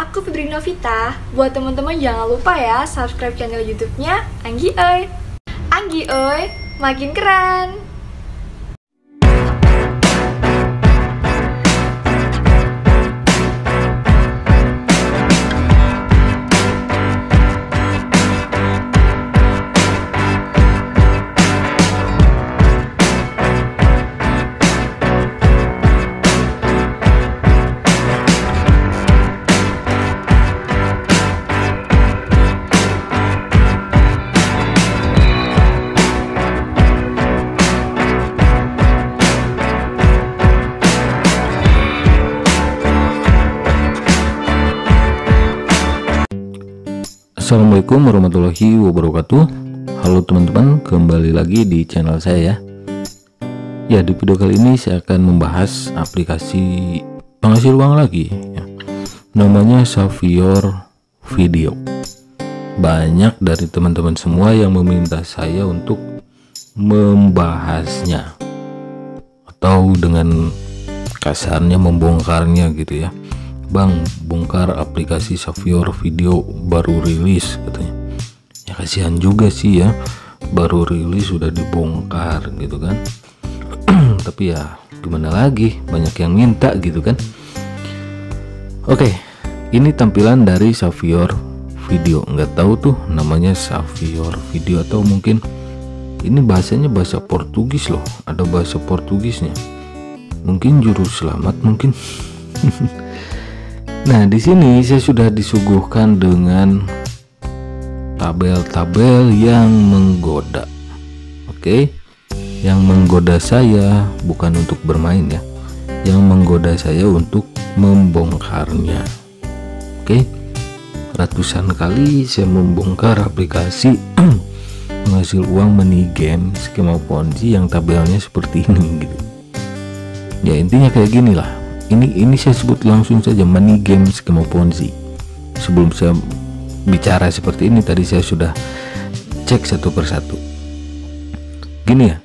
aku Fibri Novita. Buat teman-teman jangan lupa ya subscribe channel YouTube-nya Anggi Oi. Anggi Oi, makin keren. Assalamualaikum warahmatullahi wabarakatuh. Halo teman-teman, kembali lagi di channel saya ya. Ya, di video kali ini saya akan membahas aplikasi penghasil uang lagi ya. Namanya Savior Video. Banyak dari teman-teman semua yang meminta saya untuk membahasnya, atau dengan kasarnya membongkarnya gitu ya. Bang, bongkar aplikasi Savior Video baru rilis katanya. Ya kasihan juga sih ya, baru rilis sudah dibongkar gitu kan. Tapi ya gimana lagi, banyak yang minta gitu kan. Oke, ini tampilan dari Savior Video. Nggak tahu tuh namanya Savior Video atau mungkin ini bahasanya bahasa Portugis loh, ada bahasa Portugisnya. Mungkin juru selamat mungkin. Nah, di sini saya sudah disuguhkan dengan tabel-tabel yang menggoda. Oke. Yang menggoda saya bukan untuk bermain ya. Yang menggoda saya untuk membongkarnya. Oke. Ratusan kali saya membongkar aplikasi penghasil uang money game skema Ponzi yang tabelnya seperti ini gitu. Ya, intinya kayak gini lah. Ini saya sebut langsung saja money game skema Ponzi. Sebelum saya bicara seperti ini, tadi saya sudah cek satu persatu. Gini ya,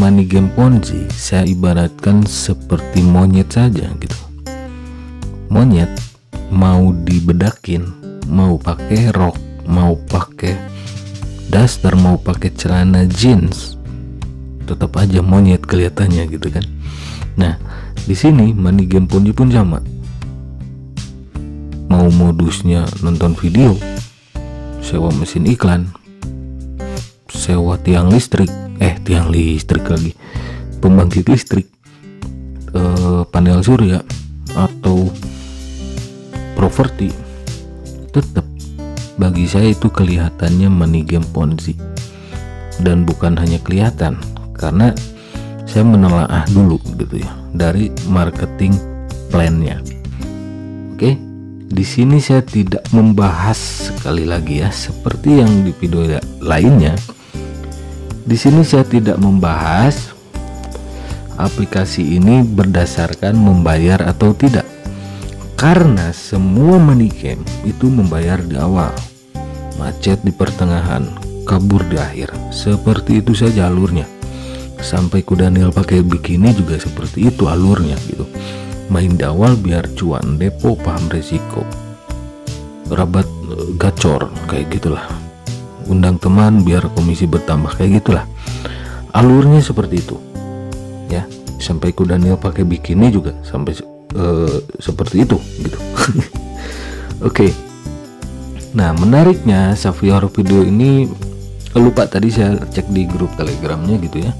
money game Ponzi saya ibaratkan seperti monyet saja gitu. Monyet mau dibedakin, mau pakai rok, mau pakai daster, mau pakai celana jeans, tetap aja monyet kelihatannya gitu kan. Nah, di sini money game Ponzi pun sama. Mau modusnya nonton video, sewa mesin iklan, sewa tiang listrik lagi, pembangkit listrik, panel surya atau properti, tetap bagi saya itu kelihatannya money game Ponzi. Dan bukan hanya kelihatan, karena saya menelaah dulu gitu ya dari marketing plan-nya. Oke, di sini saya tidak membahas sekali lagi ya seperti yang di video lainnya. Di sini saya tidak membahas aplikasi ini berdasarkan membayar atau tidak, karena semua money game itu membayar di awal, macet di pertengahan, kabur di akhir. Seperti itu saja alurnya. Sampai kuda Daniel pakai bikini juga seperti itu alurnya gitu. Main di awal biar cuan, depo paham resiko, rabat gacor kayak gitulah. Undang teman biar komisi bertambah kayak gitulah. Alurnya seperti itu. Ya, sampai kuda Daniel pakai bikini juga sampai seperti itu gitu. Oke. Nah, menariknya Savior Video ini lupa tadi saya cek di grup Telegramnya gitu ya.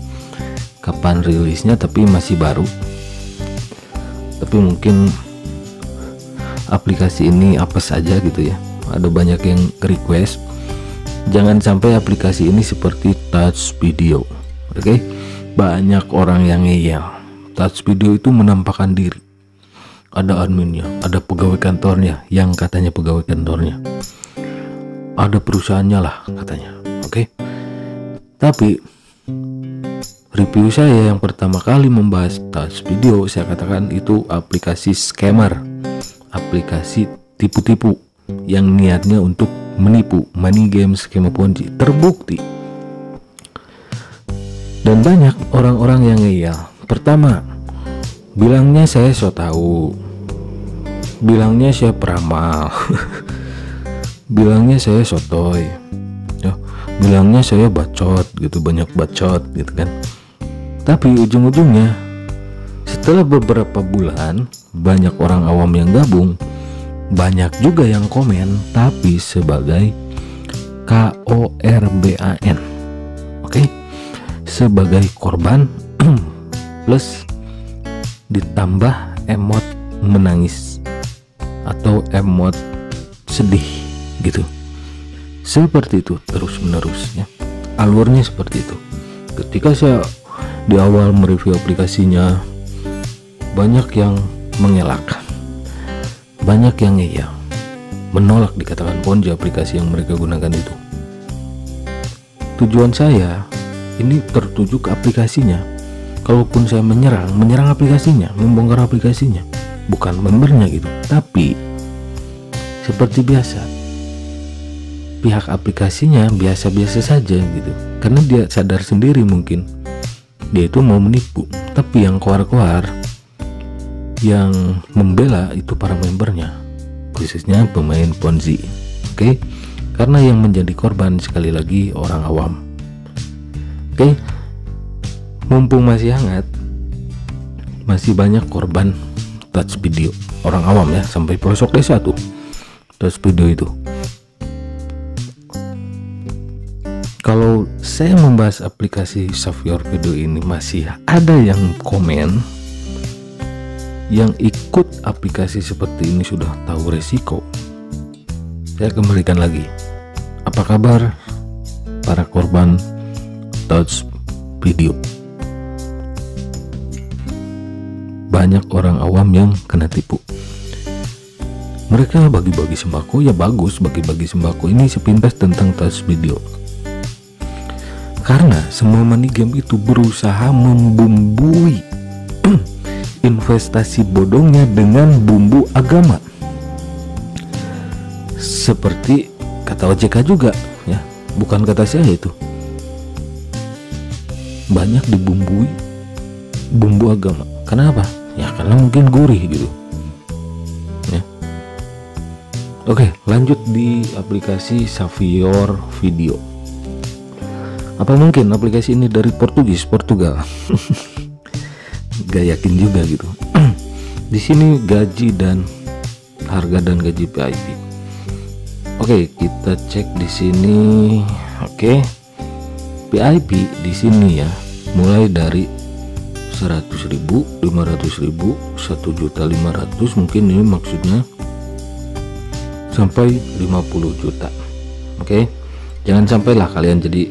Kapan rilisnya, tapi masih baru. Tapi mungkin aplikasi ini apa saja gitu ya. Ada banyak yang request jangan sampai aplikasi ini seperti Touch Video. Oke. Banyak orang yang ngeyel. Touch Video itu menampakkan diri. Ada adminnya, ada pegawai kantornya yang katanya pegawai kantornya. Ada perusahaannya lah katanya. Oke. Tapi review saya yang pertama kali membahas Touch Video, saya katakan itu aplikasi scammer, aplikasi tipu-tipu yang niatnya untuk menipu, money game skema Ponzi. Terbukti. Dan banyak orang-orang yang ngeyel. Pertama, bilangnya saya so tahu. bilangnya saya peramal, bilangnya saya sotoy, ya, bilangnya saya bacot gitu, banyak bacot gitu kan. Tapi ujung-ujungnya setelah beberapa bulan banyak orang awam yang gabung, banyak juga yang komen tapi sebagai KORBAN, oke, sebagai korban plus ditambah emot menangis atau emot sedih gitu. Seperti itu terus menerus ya, alurnya seperti itu. Ketika saya di awal mereview aplikasinya, banyak yang mengelak, banyak yang ngeyel, menolak dikatakan Ponzi aplikasi yang mereka gunakan itu. Tujuan saya ini tertuju ke aplikasinya. Kalaupun saya menyerang aplikasinya, membongkar aplikasinya, bukan membernya gitu. Tapi seperti biasa, pihak aplikasinya biasa-biasa saja gitu, karena dia sadar sendiri mungkin dia itu mau menipu. Tapi yang koar-koar, yang membela itu para membernya, khususnya pemain Ponzi, oke? Karena yang menjadi korban sekali lagi orang awam. Oke, mumpung masih hangat, masih banyak korban touch video orang awam ya, sampai pelosok desa tuh touch video itu. Kalau saya membahas aplikasi Save Your Video ini, masih ada yang komen yang ikut aplikasi seperti ini sudah tahu resiko. Saya kembalikan lagi, apa kabar para korban touch video? Banyak orang awam yang kena tipu. Mereka bagi-bagi sembako, ya bagus, bagi-bagi sembako. Ini sepintas tentang touch video. Karena semua money game itu berusaha membumbui investasi bodongnya dengan bumbu agama. Seperti kata OJK juga ya, bukan kata saya itu. Banyak dibumbui bumbu agama. Kenapa? Ya karena mungkin gurih gitu ya. Oke, lanjut di aplikasi Save Your Video. Apa mungkin aplikasi ini dari Portugal? Gak yakin juga gitu. Di sini gaji dan harga dan gaji VIP. Oke, kita cek di sini. Oke, VIP di sini ya, mulai dari 100.000, 500.000, 1.500.000, mungkin ini maksudnya sampai 50 juta. Oke, jangan sampailah kalian jadi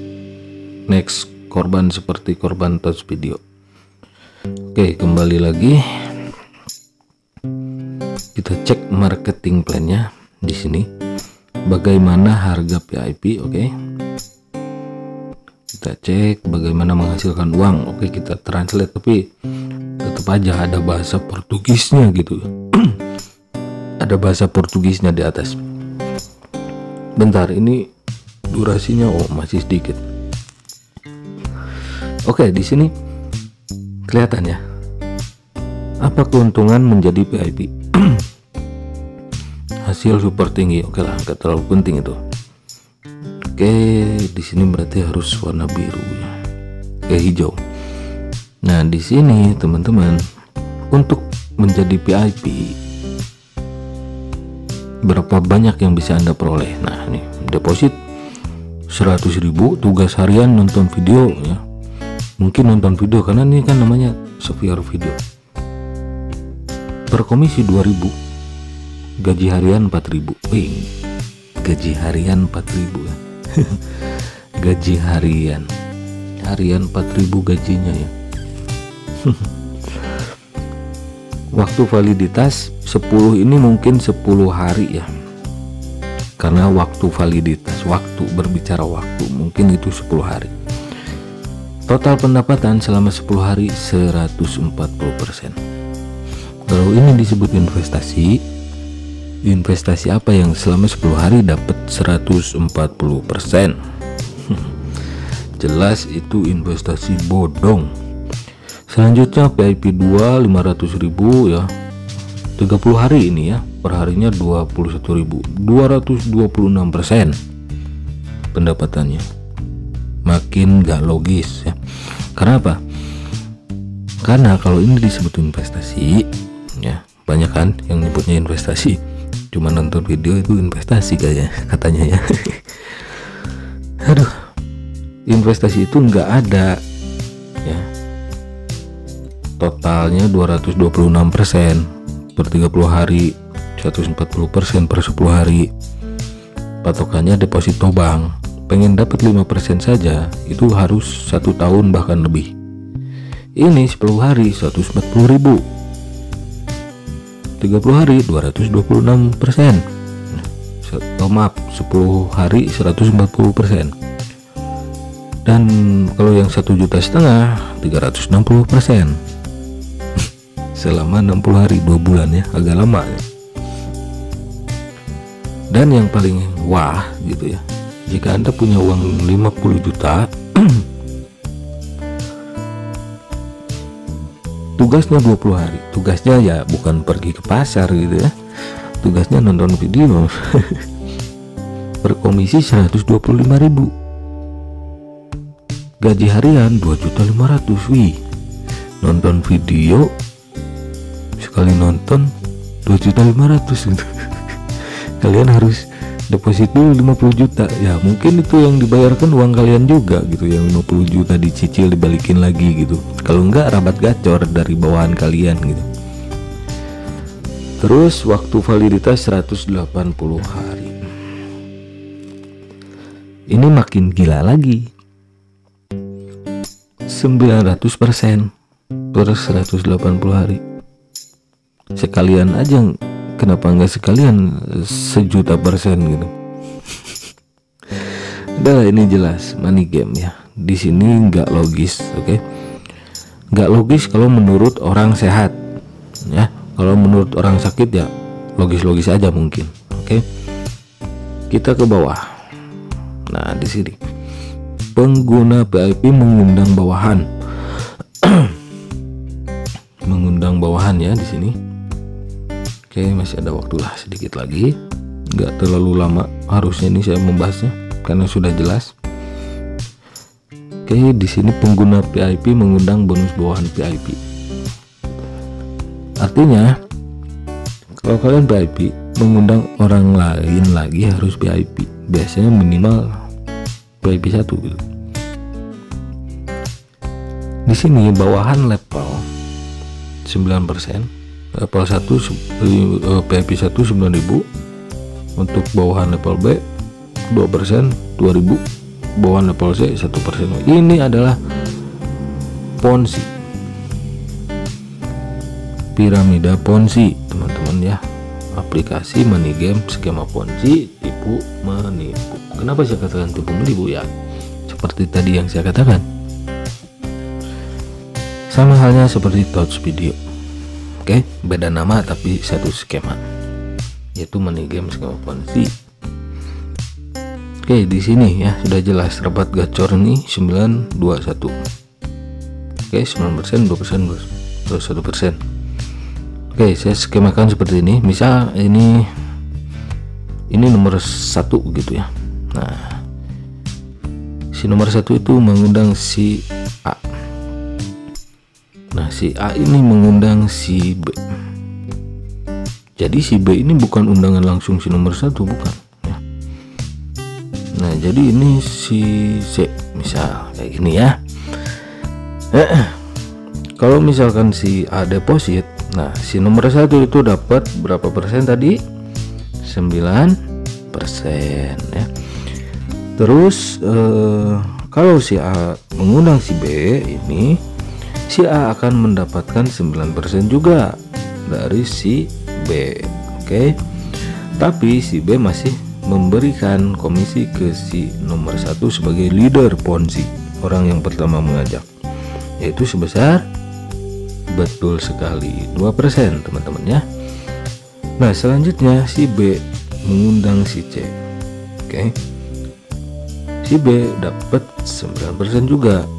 next korban seperti korban touch video. Oke, kembali lagi kita cek marketing plan-nya di sini. Bagaimana harga VIP? Oke, kita cek bagaimana menghasilkan uang. Oke, kita translate, tapi tetap aja ada bahasa Portugisnya gitu. Ada bahasa Portugisnya di atas. Bentar, ini durasinya masih sedikit. Oke, di sini kelihatan ya, apa keuntungan menjadi VIP. Hasil super tinggi. Oke lah, nggak terlalu penting itu. Oke, di sini berarti harus warna biru ya, kayak hijau. Nah, di sini teman-teman, untuk menjadi VIP berapa banyak yang bisa Anda peroleh? Nah, nih deposit 100.000, tugas harian nonton video ya. Mungkin nonton video karena ini kan namanya Save Your Video. Per komisi 2.000, gaji harian 4.000. Gaji harian 4.000 ya. Gaji harian 4.000 gajinya ya. Waktu validitas 10 ini mungkin 10 hari ya, karena waktu validitas, waktu berbicara waktu mungkin itu 10 hari. Total pendapatan selama 10 hari 140%. Kalau ini disebut investasi, investasi apa yang selama 10 hari dapat 140%? Jelas itu investasi bodong. Selanjutnya VIP 2 500.000 ya. 30 hari ini ya, perharinya 21.226% pendapatannya. Makin gak logis ya. Karena apa? Karena kalau ini disebut investasi ya, banyak kan yang nyebutnya investasi, cuma nonton video itu investasi katanya ya. Aduh, investasi itu nggak ada ya. Totalnya 226% per 30 hari, 140% per 10 hari. Patokannya deposito bank. Pengen dapat 5% saja itu harus 1 tahun bahkan lebih. Ini 10 hari 140.000, 30 hari 226%. Maaf, 10 hari 140%. Dan kalau yang 1,5 juta 360%. Selama 60 hari, 2 bulan ya, agak lama ya. Dan yang paling wah gitu ya, jika Anda punya uang 50 juta tugasnya 20 hari. Tugasnya ya bukan pergi ke pasar gitu ya, tugasnya nonton video. Per komisi 125.000. Gaji harian 2.500.000. Wih, nonton video sekali nonton 2.500.000 gitu. Kalian harus deposit dulu 50 juta ya, mungkin itu yang dibayarkan uang kalian juga gitu, yang 50 juta dicicil dibalikin lagi gitu. Kalau enggak rabat gacor dari bawahan kalian gitu. Terus waktu validitas 180 hari. Ini makin gila lagi, 900% per 180 hari. Sekalian aja, kenapa enggak sekalian 1.000.000% gitu. Udah, ini jelas money game ya. Di sini nggak logis, oke? Nggak logis kalau menurut orang sehat, ya. Kalau menurut orang sakit ya logis-logis aja mungkin, oke? Kita ke bawah. Nah, di sini pengguna VIP mengundang bawahan, mengundang bawahan ya di sini. Oke, masih ada waktu lah sedikit lagi, nggak terlalu lama harusnya ini saya membahasnya karena sudah jelas. Oke, di sini pengguna VIP mengundang bonus bawahan VIP. Artinya kalau kalian VIP mengundang orang lain lagi harus VIP. Biasanya minimal VIP 1 gitu. Di sini bawahan level 9%. Level 1 VIP 1 9.000. Untuk bawahan level B 2%, 2.000. Bawahan level C 1%. Ini adalah Ponzi, piramida Ponzi teman-teman ya. Aplikasi money game skema Ponzi, tipu menipu. Kenapa saya katakan tipu menipu ya? Seperti tadi yang saya katakan, sama halnya seperti Touch Video. Oke, beda nama tapi satu skema, yaitu money game skema Ponzi. Oke, di sini ya sudah jelas rabat gacor nih 921. Oke, 9%, 2%, 1%. Oke, saya skemakan seperti ini. Misal ini nomor 1 gitu ya. Nah, si nomor 1 itu mengundang si A. Nah, si A ini mengundang si B. Jadi si B ini bukan undangan langsung si nomor 1, bukan ya. Nah, jadi ini si C misal kayak gini ya. Kalau misalkan si A deposit, nah si nomor 1 itu dapat berapa persen tadi? 9% ya. Terus kalau si A mengundang si B ini, si A akan mendapatkan 9% juga dari si B. Oke. Tapi si B masih memberikan komisi ke si nomor 1 sebagai leader Ponzi, orang yang pertama mengajak, yaitu sebesar, betul sekali, 2% teman-teman ya. Nah, selanjutnya si B mengundang si C. Oke. Si B dapat 9% juga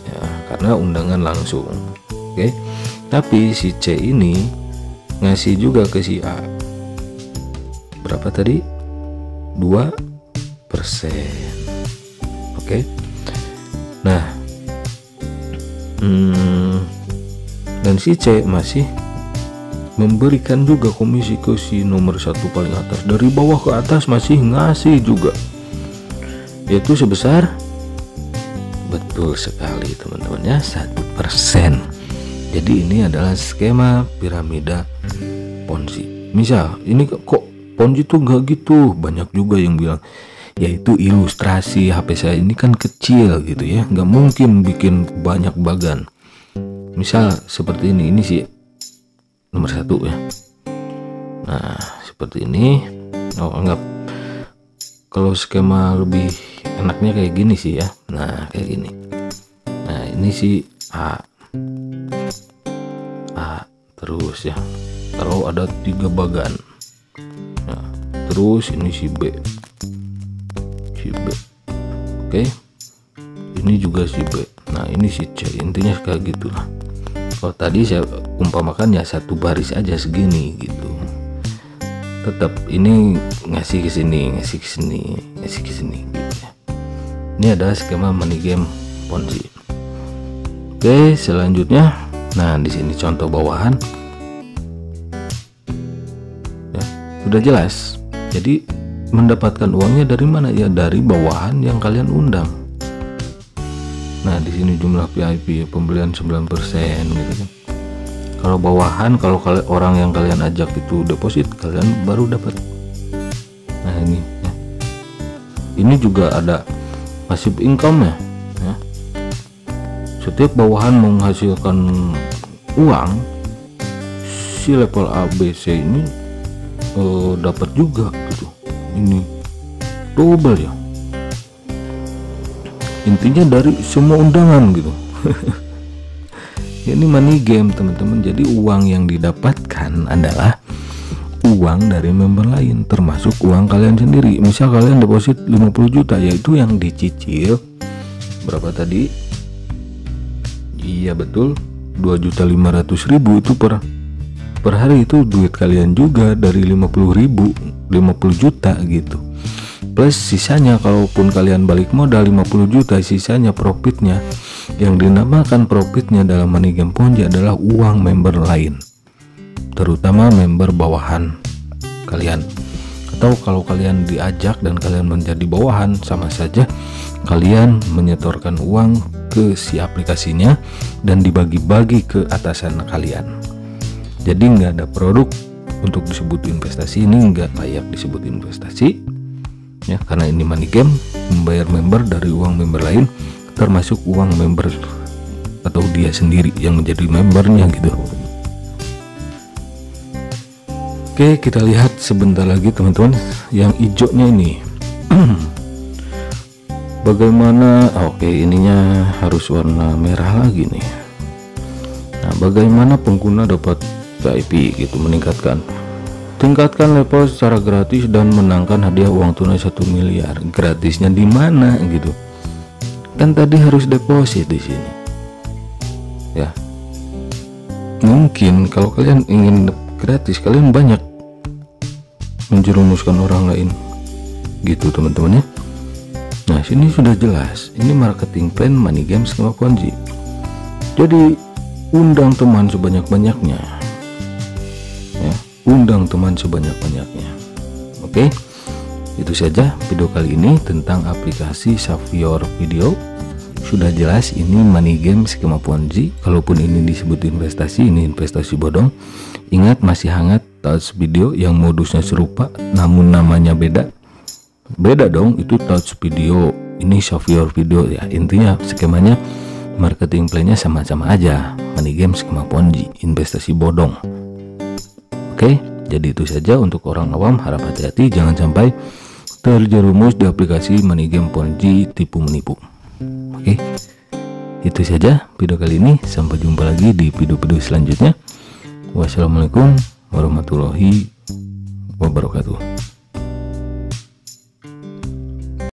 ya, karena undangan langsung. Oke. Tapi si C ini ngasih juga ke si A. Berapa tadi? 2%. Oke. Nah, dan si C masih memberikan juga komisi ke si nomor 1 paling atas. Dari bawah ke atas masih ngasih juga, yaitu sebesar, betul sekali teman-teman ya, 1%. Jadi ini adalah skema piramida Ponzi. Misal ini kok Ponzi tuh gak gitu, banyak juga yang bilang yaitu ilustrasi, HP saya ini kan kecil gitu ya, nggak mungkin bikin banyak bagan. Misal seperti ini sih nomor 1 ya. Nah seperti ini. Anggap kalau skema lebih enaknya kayak gini sih ya. Nah kayak gini. Nah ini si A terus ya, kalau ada 3 bagan. Nah terus ini si B. Oke, ini juga si B. Nah ini si C. Intinya kayak gitulah. Kalau tadi saya umpamakan ya 1 baris aja segini gitu. Tetap ini ngasih ke sini, ngasih ke sini, ngasih ke sini gitu ya. Ini adalah skema money game Ponzi. Oke, selanjutnya, nah di sini contoh bawahan. Ya, sudah jelas. Jadi mendapatkan uangnya dari mana ya? Dari bawahan yang kalian undang. Nah di sini jumlah VIP pembelian 9% gitu kan. Kalau bawahan, kalau orang yang kalian ajak itu deposit, kalian baru dapat. Nah ini ya. Ini juga ada passive income ya. Setiap bawahan menghasilkan uang, si level A, B, C ini dapat juga gitu. Ini double ya, intinya dari semua undangan gitu. Ini money game teman-teman. Jadi uang yang didapatkan adalah uang dari member lain, termasuk uang kalian sendiri. Misal kalian deposit 50 juta, yaitu yang dicicil berapa tadi? Iya betul, 2.500.000 itu per hari. Itu duit kalian juga dari 50 juta gitu. Plus sisanya, kalaupun kalian balik modal 50 juta, sisanya profitnya, yang dinamakan profitnya dalam money game Ponzi adalah uang member lain, terutama member bawahan kalian. Atau kalau kalian diajak dan kalian menjadi bawahan, sama saja kalian menyetorkan uang ke si aplikasinya dan dibagi-bagi ke atasan kalian. Jadi nggak ada produk untuk disebut investasi, ini nggak layak disebut investasi ya, karena ini money game, membayar member dari uang member lain, termasuk uang member atau dia sendiri yang menjadi membernya gitu. Oke, kita lihat sebentar lagi teman-teman yang hijaunya ini. Bagaimana? Oke, ininya harus warna merah lagi nih. Nah, bagaimana pengguna dapat VIP gitu, tingkatkan level secara gratis dan menangkan hadiah uang tunai 1 miliar. Gratisnya di mana gitu? Kan tadi harus deposit di sini. Ya. Mungkin kalau kalian ingin gratis, kalian banyak menjerumuskan orang lain. Gitu teman-teman ya. Nah, sini sudah jelas. Ini marketing plan money game skema Ponzi. Jadi undang teman sebanyak-banyaknya. Undang teman sebanyak-banyaknya. Oke, itu saja video kali ini tentang aplikasi Savior Video. Sudah jelas ini money game skema Ponzi. Kalaupun ini disebut investasi, ini investasi bodong. Ingat, masih hangat touch video yang modusnya serupa namun namanya beda. Beda dong, itu touch video, ini Savior Video ya. Intinya skemanya, marketing plan-nya sama-sama aja. Money game skema Ponzi, investasi bodong. Oke, jadi itu saja untuk orang awam. Harap hati-hati, jangan sampai terjerumus di aplikasi money game Ponzi tipu menipu. Oke, itu saja video kali ini. Sampai jumpa lagi di video-video selanjutnya. Wassalamualaikum warahmatullahi wabarakatuh.